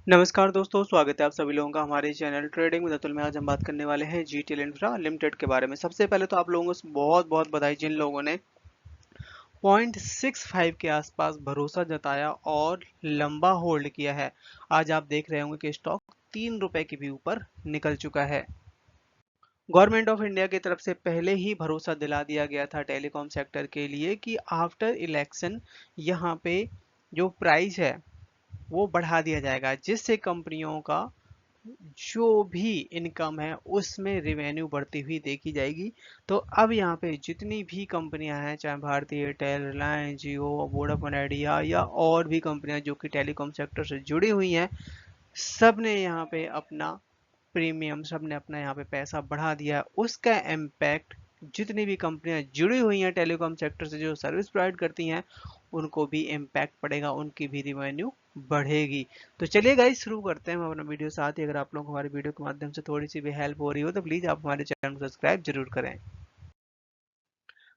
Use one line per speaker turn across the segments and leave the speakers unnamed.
नमस्कार दोस्तों, स्वागत है आप सभी लोगों का हमारे चैनल ट्रेडिंग विद अतुल में। आज हम बात करने वाले हैं जीटीएल इंफ्रा लिमिटेड के बारे में। सबसे पहले तो आप लोगों को बहुत बहुत बधाई जिन लोगों ने 0.65 के आसपास भरोसा जताया और लंबा होल्ड किया है। आज आप देख रहे होंगे कि स्टॉक 3 रुपए के भी ऊपर निकल चुका है। गवर्नमेंट ऑफ इंडिया की तरफ से पहले ही भरोसा दिला दिया गया था टेलीकॉम सेक्टर के लिए कि आफ्टर इलेक्शन यहाँ पे जो प्राइस है वो बढ़ा दिया जाएगा, जिससे कंपनियों का जो भी इनकम है उसमें रेवेन्यू बढ़ती हुई देखी जाएगी। तो अब यहाँ पे जितनी भी कंपनियां हैं, चाहे भारती एयरटेल, रिलायंस जियो, वोडाफोन आइडिया या और भी कंपनियां जो कि टेलीकॉम सेक्टर से जुड़ी हुई हैं, सब ने यहाँ पे अपना प्रीमियम, सब ने अपना यहाँ पे पैसा बढ़ा दिया। उसका इम्पैक्ट जितनी भी कंपनियां जुड़ी हुई हैं टेलीकॉम सेक्टर से, जो सर्विस प्रोवाइड करती हैं, उनको भी इम्पैक्ट पड़ेगा, उनकी भी रिवेन्यू बढ़ेगी। तो चलिए गाइस, शुरू करते हैं हम अपना वीडियो। साथ ही अगर आप लोगों को हमारे वीडियो के माध्यम से थोड़ी सी भी हेल्प हो रही हो तो प्लीज आप हमारे चैनल को सब्सक्राइब जरूर करें।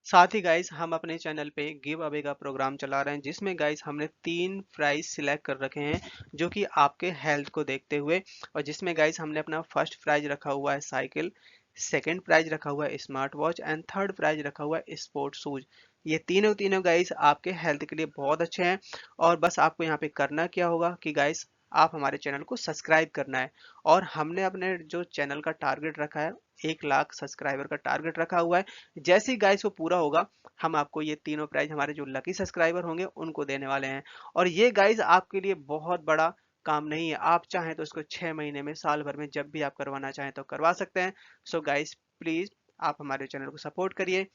साथ ही गाइस, हम अपने चैनल पे गिव अवे का प्रोग्राम चला रहे हैं, जिसमें गाइस हमने 3 प्राइज सिलेक्ट कर रखे हैं जो कि आपके हेल्थ को देखते हुए, और जिसमें गाइस हमने अपना फर्स्ट प्राइज रखा हुआ है साइकिल, सेकंड प्राइज रखा हुआ है smart watch and third prize रखा हुआ है स्पोर्ट शूज। ये तीनों तीनों गाइस आपके हेल्थ के लिए बहुत अच्छे हैं। और बस आपको यहाँ पे करना क्या होगा कि गाइस, आप हमारे चैनल को सब्सक्राइब करना है। और हमने अपने जो चैनल का टारगेट रखा है, 1 लाख सब्सक्राइबर का टारगेट रखा हुआ है। जैसे ही गाइस वो पूरा होगा, हम आपको ये तीनों प्राइज हमारे जो लकी सब्सक्राइबर होंगे उनको देने वाले हैं। और ये गाइस आपके लिए बहुत बड़ा काम नहीं है। आप चाहें तो इसको 6 महीने में, साल भर में, जब भी आप करवाना चाहें तो करवा सकते हैं। सो गाइस, प्लीज आप हमारे चैनल को सपोर्ट करिए।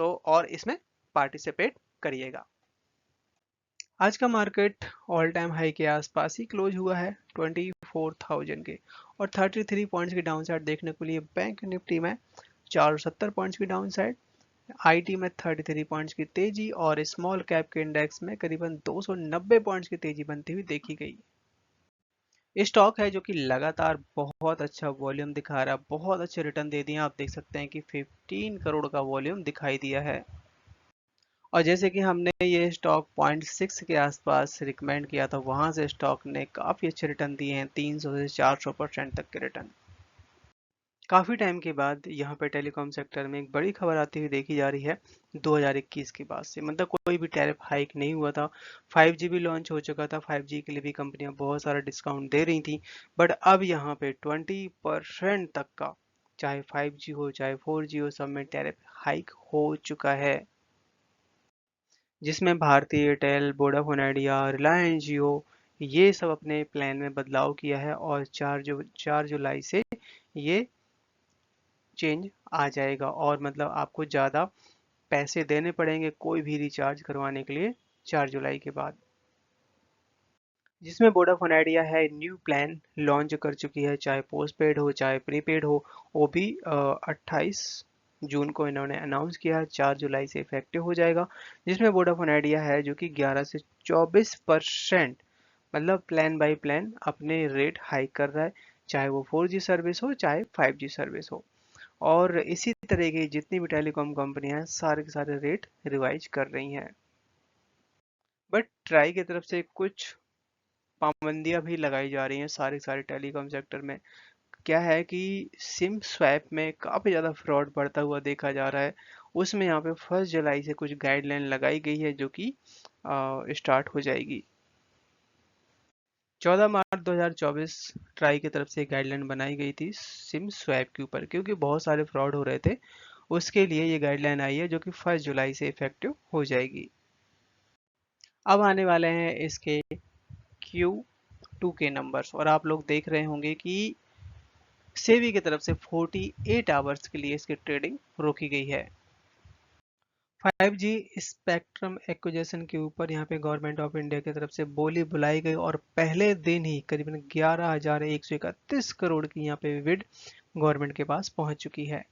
और इसमें पार्टिसिपेट करिएगा। आज का मार्केट ऑल टाइम हाई के आसपास ही क्लोज हुआ है, 24,000 के। और 33 पॉइंट्स की डाउन साइड देखने को लिए बैंक निफ्टी में 470 पॉइंट्स की डाउन साइड, आईटी में 33 पॉइंट्स की तेजी और स्मॉल कैप के इंडेक्स में करीबन 290 पॉइंट्स की तेजी बनती हुई देखी गई। स्टॉक है जो कि लगातार बहुत अच्छा वॉल्यूम दिखा रहा है, बहुत अच्छे रिटर्न दे दिए। आप देख सकते हैं कि 15 करोड़ का वॉल्यूम दिखाई दिया है। और जैसे कि हमने ये स्टॉक 0.6 के आसपास रिकमेंड किया था, वहां से स्टॉक ने काफी अच्छे रिटर्न दिए हैं, 300 से 400% तक के रिटर्न। काफी टाइम के बाद यहाँ पे टेलीकॉम सेक्टर में एक बड़ी खबर आती हुई देखी जा रही है। 2021 के बाद से, मतलब कोई भी टैरिफ हाइक नहीं हुआ था। 5G भी लॉन्च हो चुका था, 5G के लिए भी कंपनियां बहुत सारा डिस्काउंट दे रही थी। बट अब यहाँ पे 20% तक का, चाहे 5G हो चाहे 4G हो, सब में टैरिफ हाइक हो चुका है। जिसमें Bharti Airtel, Vodafone Idea, Reliance Jio, ये सब अपने प्लान में बदलाव किया है। और 4 जुलाई से ये चेंज आ जाएगा, और मतलब आपको ज़्यादा पैसे देने पड़ेंगे कोई भी रिचार्ज करवाने के लिए 4 जुलाई के बाद। जिसमें वोडाफोन आइडिया है न्यू प्लान लॉन्च कर चुकी है, चाहे पोस्ट पेड हो चाहे प्रीपेड हो। वो भी 28 जून को इन्होंने अनाउंस किया है, 4 जुलाई से इफेक्टिव हो जाएगा। जिसमें वोडाफोन आइडिया है जो कि 11 से 24%, मतलब प्लान बाय प्लान अपने रेट हाइक कर रहा है, चाहे वो 4G सर्विस हो चाहे 5G सर्विस हो। और इसी तरह की जितनी भी टेलीकॉम कंपनियां हैं, सारे के सारे रेट रिवाइज कर रही हैं। बट ट्राई की तरफ से कुछ पाबंदियां भी लगाई जा रही हैं सारे सारे टेलीकॉम सेक्टर में। क्या है कि सिम स्वैप में काफ़ी ज़्यादा फ्रॉड बढ़ता हुआ देखा जा रहा है। उसमें यहाँ पे 1 जुलाई से कुछ गाइडलाइन लगाई गई है जो कि स्टार्ट हो जाएगी। 14 मार्च 2024 ट्राई की तरफ से गाइडलाइन बनाई गई थी सिम स्वैप के ऊपर, क्योंकि बहुत सारे फ्रॉड हो रहे थे। उसके लिए ये गाइडलाइन आई है जो कि 1 जुलाई से इफेक्टिव हो जाएगी। अब आने वाले हैं इसके Q2 के नंबर्स, और आप लोग देख रहे होंगे कि सेबी की तरफ से 48 आवर्स के लिए इसकी ट्रेडिंग रोकी गई है। 5G स्पेक्ट्रम एक्विजिशन के ऊपर यहाँ पे गवर्नमेंट ऑफ इंडिया की तरफ से बोली बुलाई गई, और पहले दिन ही करीबन 11,131 करोड़ की यहाँ पे बिड गवर्नमेंट के पास पहुंच चुकी है।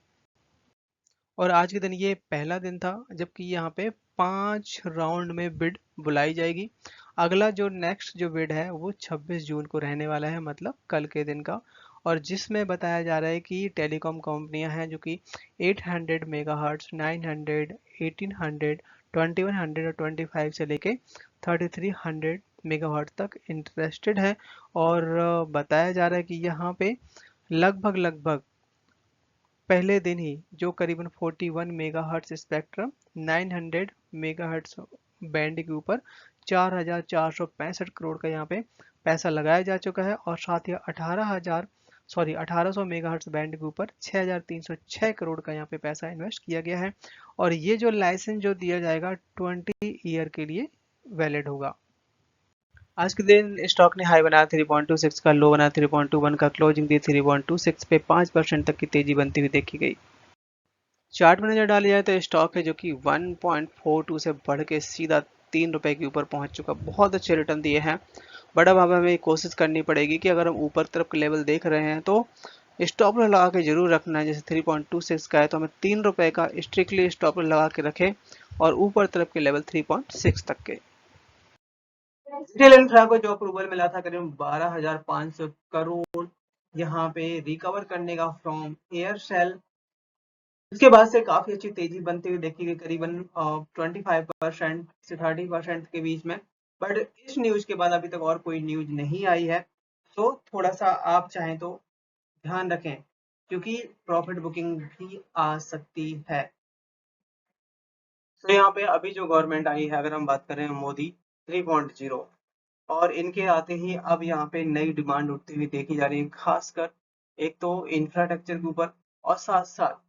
और आज के दिन ये पहला दिन था, जबकि यहाँ पे 5 राउंड में बिड बुलाई जाएगी। अगला जो नेक्स्ट जो बिड है वो 26 जून को रहने वाला है, मतलब कल के दिन का। और जिसमें बताया जा रहा है कि टेलीकॉम कंपनियां हैं जो कि 800 मेगाहर्ट्ज, 900, 1800, 2100 और 25 से लेके 3300 मेगावाट तक इंटरेस्टेड है। और बताया जा रहा है कि यहाँ पे लगभग पहले दिन ही जो करीबन 41 मेगाहर्ट्ज स्पेक्ट्रम 900 मेगाहर्ट्ज बैंड के ऊपर 4,465 करोड़ का यहाँ पे पैसा लगाया जा चुका है। और साथ ही 1800 मेगाहर्ट्ज बैंड के ऊपर 6,306 करोड़ का यहाँ पे पैसा इन्वेस्ट किया गया है। और ये जो लाइसेंस जो दिया जाएगा 20 ईयर के लिए वैलिड होगा। आज के दिन स्टॉक ने हाई बनाया 3.26 का, लो बनाया 3.21 का, क्लोजिंग दी 3.26 पे 5% तक की तेजी बनती हुई देखी गई। चार्ट में नजर डाली जाए तो स्टॉक है जो कि 1.42 से बढ़ के सीधा 3 रुपए के ऊपर पहुंच चुका, बहुत अच्छे रिटर्न दिए हैं। बट अब हमें कोशिश करनी पड़ेगी कि अगर हम ऊपर तरफ के लेवल देख रहे हैं तो स्टॉप लॉस लगा के जरूर रखना है। जैसे 3.26 का है तो हमें 3 रुपए का स्ट्रिक्टली स्टॉप लॉस लगा के रखें और ऊपर तरफ के लेवल 3.6 तक के। रिटेल इंफ्रा को जो अप्रूवल मिला था करीब 12,500 करोड़ यहाँ पे रिकवर करने का फ्रॉम एयरसेल, इसके बाद से काफी अच्छी तेजी बनती हुई देखी गई करीबन 25% से 30% के बीच में। बट इस न्यूज के बाद अभी तक और कोई न्यूज नहीं आई है, तो थोड़ा सा आप चाहें तो ध्यान रखें क्योंकि प्रॉफिट बुकिंग भी आ सकती है। तो यहाँ पे अभी जो गवर्नमेंट आई है, अगर हम बात करें मोदी 3.0, और इनके आते ही अब यहाँ पे नई डिमांड उठती हुई देखी जा रही है, खासकर एक तो इंफ्रास्ट्रक्चर के ऊपर और साथ साथ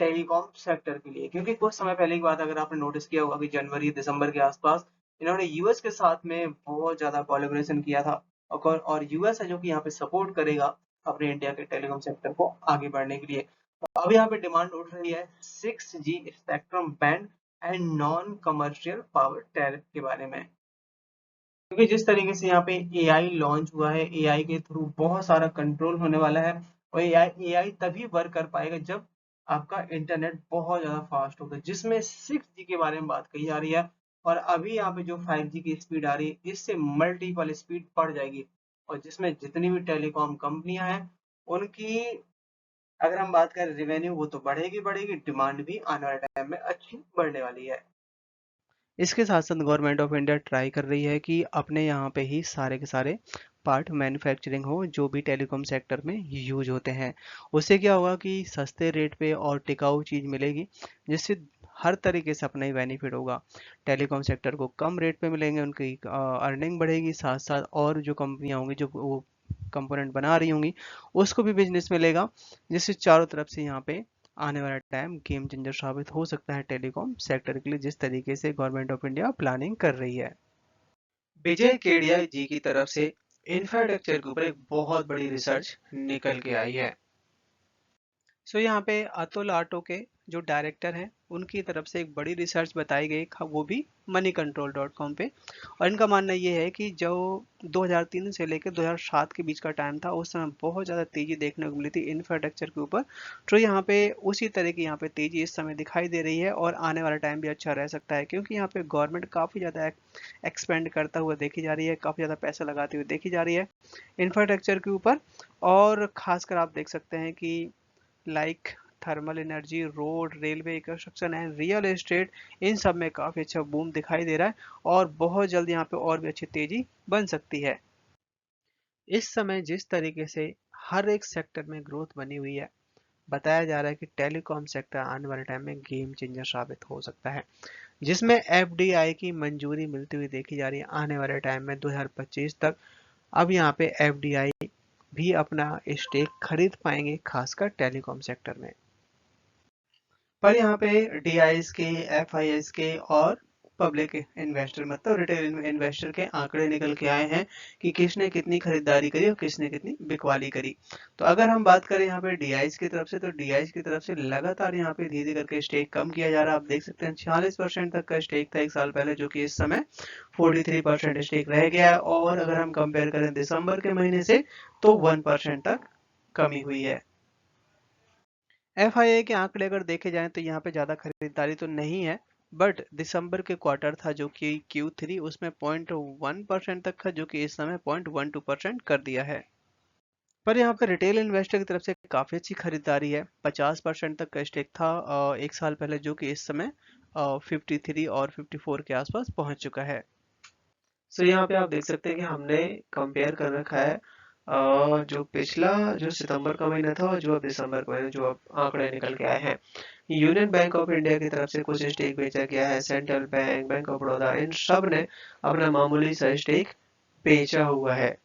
टेलीकॉम सेक्टर के लिए। क्योंकि कुछ समय पहले की बात अगर आपने नोटिस किया होगा कि जनवरी दिसंबर के आसपास इन्होंने यूएस के साथ में बहुत ज्यादा कोलैबोरेशन किया था, और यूएस है जो कि यहाँ पे सपोर्ट करेगा अपने इंडिया के टेलीकॉम सेक्टर को आगे बढ़ने के लिए। तो अब यहाँ पे डिमांड उठ रही है 6G spectrum band and non commercial power tariff के बारे में। क्योंकि जिस तरीके से यहाँ पे एआई लॉन्च हुआ है, एआई के थ्रू बहुत सारा कंट्रोल होने वाला है। और एआई तभी वर्क कर पाएगा जब आपका इंटरनेट बहुत ज्यादा फास्ट होगा, जिसमें 6G के बारे में बात कही जा रही है। और अभी यहाँ पे जो 5G की स्पीड आ रही है, इससे मल्टीपल स्पीड बढ़ जाएगी। और जिसमें जितनी भी टेलीकॉम कंपनियां हैं उनकी अगर हम बात करें रेवेन्यू, वो तो बढ़ेगी बढ़ेगी, डिमांड भी आने वाले टाइम में अच्छी बढ़ने वाली है। इसके साथ साथ गवर्नमेंट ऑफ इंडिया ट्राई कर रही है कि अपने यहाँ पे ही सारे के सारे पार्ट मैन्युफैक्चरिंग हो जो भी टेलीकॉम सेक्टर में यूज होते हैं। उससे क्या होगा कि सस्ते रेट पे और टिकाऊ चीज़ मिलेगी, जिससे हर तरीके से अपना ही बेनिफिट होगा। टेलीकॉम सेक्टर को कम रेट पे मिलेंगे, उनकी अर्निंग बढ़ेगी, साथ साथ और जो कंपनियां होंगी जो वो कंपोनेंट बना रही होंगी उसको भी बिजनेस मिलेगा, जिससे चारों तरफ से यहाँ पे आने वाला टाइम गेम चेंजर साबित हो सकता है टेलीकॉम सेक्टर के लिए, जिस तरीके से गवर्नमेंट ऑफ इंडिया प्लानिंग कर रही है। विजय केडिया जी की तरफ से इंफ्रास्ट्रक्चर के ऊपर एक बहुत बड़ी रिसर्च निकल के आई है। सो यहाँ पे अतुल ऑटो के जो डायरेक्टर हैं उनकी तरफ से एक बड़ी रिसर्च बताई गई, वो भी moneycontrol.com पे। और इनका मानना ये है कि जो 2003 से लेकर 2007 के बीच का टाइम था, उस समय बहुत ज़्यादा तेज़ी देखने को मिली थी इंफ्रास्ट्रक्चर के ऊपर। तो यहाँ पे उसी तरह की यहाँ पे तेज़ी इस समय दिखाई दे रही है और आने वाला टाइम भी अच्छा रह सकता है, क्योंकि यहाँ पे गवर्नमेंट काफ़ी ज़्यादा एक्सपेंड करता हुआ देखी जा रही है, काफ़ी ज़्यादा पैसा लगाती हुई देखी जा रही है इंफ्रास्ट्रक्चर के ऊपर। और खासकर आप देख सकते हैं कि like thermal energy, road, railway, construction and real estate, इन सब में काफ़ी अच्छा बूम दिखाई दे रहा है और बहुत जल्द यहाँ पे और भी अच्छी तेजी बन सकती है। इस समय जिस तरीके से हर एक सेक्टर में ग्रोथ बनी हुई है, बताया जा रहा है कि टेलीकॉम सेक्टर आने वाले टाइम में गेम चेंजर साबित हो सकता है, जिसमें एफडीआई की मंजूरी मिलती हुई देखी जा रही है आने वाले टाइम में 2025 तक। अब यहाँ पे एफडीआई भी अपना स्टेक खरीद पाएंगे, खासकर टेलीकॉम सेक्टर में। पर यहाँ पे डीआईएस के, एफआईएस के और पब्लिक इन्वेस्टर मतलब रिटेल इन्वेस्टर के आंकड़े निकल के आए हैं कि किसने कितनी खरीदारी करी और किसने कितनी बिकवाली करी। तो अगर हम बात करें यहाँ पे डीआईएस की तरफ से, तो डीआईएस की तरफ से लगातार यहाँ पे धीरे करके स्टेक कम किया जा रहा है। आप देख सकते हैं 46% तक का स्टेक था एक साल पहले, जो कि इस समय 43% स्टेक रह गया है। और अगर हम कंपेयर करें दिसंबर के महीने से तो 1% तक कमी हुई है। एफआईआई के आंकड़े अगर देखे जाएं तो यहाँ पे ज़्यादा खरीदारी तो नहीं है, बट दिसंबर के क्वार्टर था जो कि Q3, उसमें 0.1% तक था, जो कि इस समय 0.12% कर दिया है। पर यहाँ पे रिटेल इन्वेस्टर की तरफ से काफ़ी अच्छी खरीदारी है। 50% तक का स्टेक था एक साल पहले, जो कि इस समय 53 और 54 के आसपास पहुंच चुका है।
सो यहाँ पे आप देख सकते हैं कि हमने कंपेयर कर रखा है जो पिछला जो सितंबर का महीना था और जो अब दिसंबर का महीना, जो अब आंकड़े निकल के आए हैं। यूनियन बैंक ऑफ इंडिया की तरफ से कुछ स्टेक बेचा गया है, central bank, bank of Baroda, इन सब ने अपना मामूली सा स्टेक बेचा हुआ है।